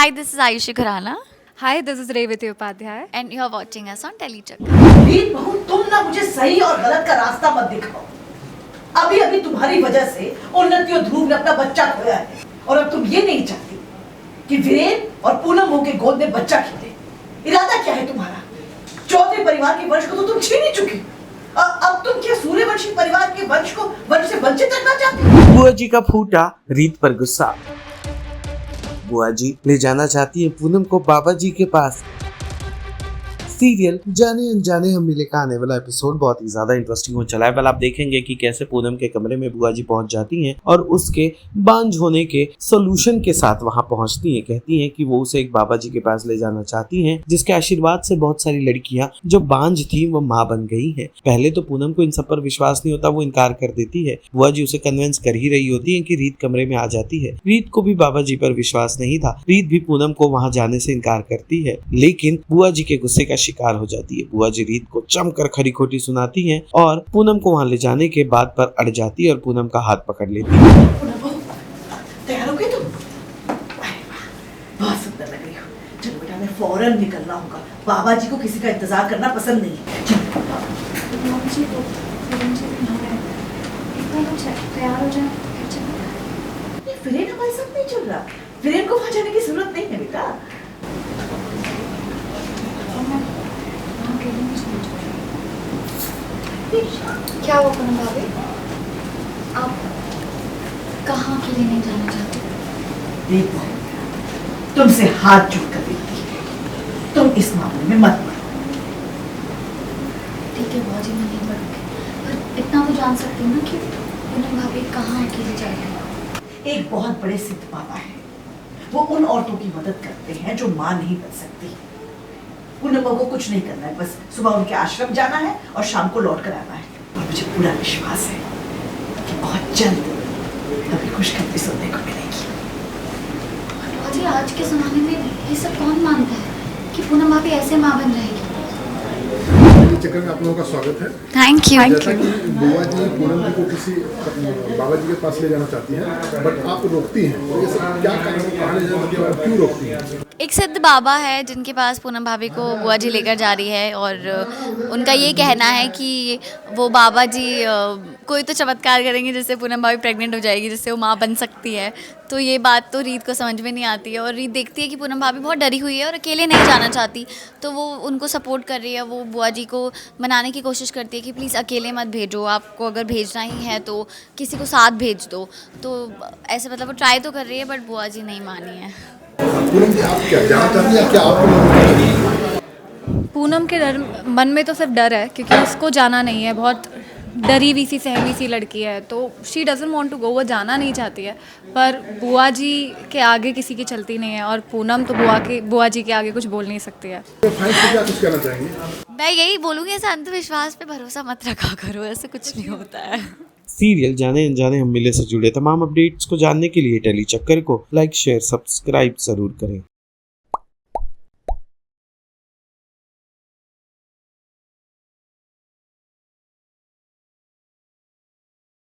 Hi, this is Ayushi Khurana Hi, this is Revati Upadhyay. and you are watching us on Telecheck. वीर बहू, तुम ना मुझे सही और गलत का रास्ता मत दिखाओ। अभी अभी तुम्हारी वजह से उन्नति और ध्रुव ने अपना बच्चा खोया है और अब तुम ये नहीं चाहती कि वीरेन और पूनम के गोद में बच्चा खेले। इरादा क्या है तुम्हारा? चौथे परिवार के वंश को तो तुम छीन ही चुकी। अब तुम क्या सूर्यवंशी परिवार के वंश को वंश से वंचित रखना चाहती हो? बुआ जी का फूटा रीत पर गुस्सा। बुआ जी ले जाना चाहती है पूनम को बाबा जी के पास। सीरियल जाने अनजाने हम मिले का आने वाला एपिसोड बहुत ही ज्यादा इंटरेस्टिंग हो चला है। आप देखेंगे कि कैसे पूनम के कमरे में बुआ जी पहुंच जाती हैं और उसके बांझ होने के सोल्यूशन के साथ वहां पहुंचती हैं। कहती हैं कि वो उसे एक बाबा जी के पास ले जाना चाहती हैं, जिसके आशीर्वाद से बहुत सारी लड़कियां जो बांझ थी वो माँ बन गई हैं। पहले तो पूनम को इन सब पर विश्वास नहीं होता, वो इनकार कर देती है। बुआ जी उसे कन्विंस कर ही रही होती है कि रीत कमरे में आ जाती है। रीत को भी बाबा जी पर विश्वास नहीं था। रीत भी पूनम को वहां जाने से इनकार करती है, लेकिन बुआ जी के गुस्से का शिकार हो जाती है। बुआ जी रीत को जमकर खरी खोटी सुनाती हैं और पूनम को वहां ले जाने के बाद पर अड़ जाती है और पूनम का हाथ पकड़ लेती है। पूनम बहू, तैयार हो गई तुम? अरे वाह, बहुत सुंदर लग रही हो। चलो बेटा, मैं फौरन निकलना होगा। बाबा जी को किसी का इंतजार करना पसंद नहीं है। चलो तैयार हो जाए फिर चलो। ये वीरेन हमारे साथ नहीं चल रहा। वीरेन को वहां जाने की जरूरत नहीं है बेटा। क्या हुआ पूनम भाभी? आप कहाँ के लिए नहीं जाना चाहते? देखो, तुमसे हाथ जोड़कर विनती है, तुम इस मामले में मत पड़ो। ठीक है बुआ जी, मैं नहीं पढ़ूंगी, पर इतना तो जान सकती हूँ ना कि पूनम भाभी कहाँ अकेले जा रही है। एक बहुत बड़े सिद्ध बाबा है, वो उन औरतों की मदद करते हैं जो मां नहीं बन सकती। पूनम को कुछ नहीं करना है, बस सुबह उनके आश्रम जाना है और शाम को लौट कर आना है। और मुझे पूरा विश्वास है कि बहुत जल्द कभी खुशखबरी सुनने को मिलेगी। बुआ जी, आज के ज़माने में ये सब कौन मानता है कि पूनम भाभी ऐसे माँ बन रहेगी? चक्कर में आप लोगों का स्वागत है। Thank you. जैसा कि बुआ जी पूनम जी को किसी बाबा जी के पास ले जाना चाहती हैं, बट आप रोकती हैं, तो ये सब क्या कारण है, कहाँ ले जाना चाहती हैं और क्यों रोकती हैं? एक सिद्ध बाबा है जिनके पास पूनम भाभी को बुआ जी लेकर जा रही है और उनका ये कहना है कि वो बाबा जी कोई तो चमत्कार करेंगे जिससे पूनम भाभी प्रेग्नेंट हो जाएगी, जिससे वो माँ बन सकती है। तो ये बात तो रीत को समझ में नहीं आती है और रीत देखती है कि पूनम भाभी बहुत डरी हुई है और अकेले नहीं जाना चाहती, तो वो उनको सपोर्ट कर रही है। वो बुआ जी को मनाने की कोशिश करती है कि प्लीज़ अकेले मत भेजो, आपको अगर भेजना ही है तो किसी को साथ भेज दो। तो ऐसे मतलब वो ट्राई तो कर रही है, बट बुआ जी नहीं मानी है। पूनम जी आप क्या जाना चाहती हैं, क्या आप पूनम के मन में तो सिर्फ डर है क्योंकि उसको जाना नहीं है। बहुत डरी हुई सी सहमी सी लड़की है, तो she doesn't want to go. वो जाना नहीं चाहती है, पर बुआ जी के आगे किसी की चलती नहीं है और पूनम तो बुआ जी के आगे कुछ बोल नहीं सकती है। क्या कुछ कहना चाहेंगे? मैं यही बोलूँगी, ऐसे अंधविश्वास पे भरोसा मत रखा करो, ऐसे कुछ नहीं होता है। सीरियल जाने अनजाने हम मिले से जुड़े तमाम अपडेट्स को जानने के लिए टेली चक्कर को लाइक शेयर सब्सक्राइब जरूर करें।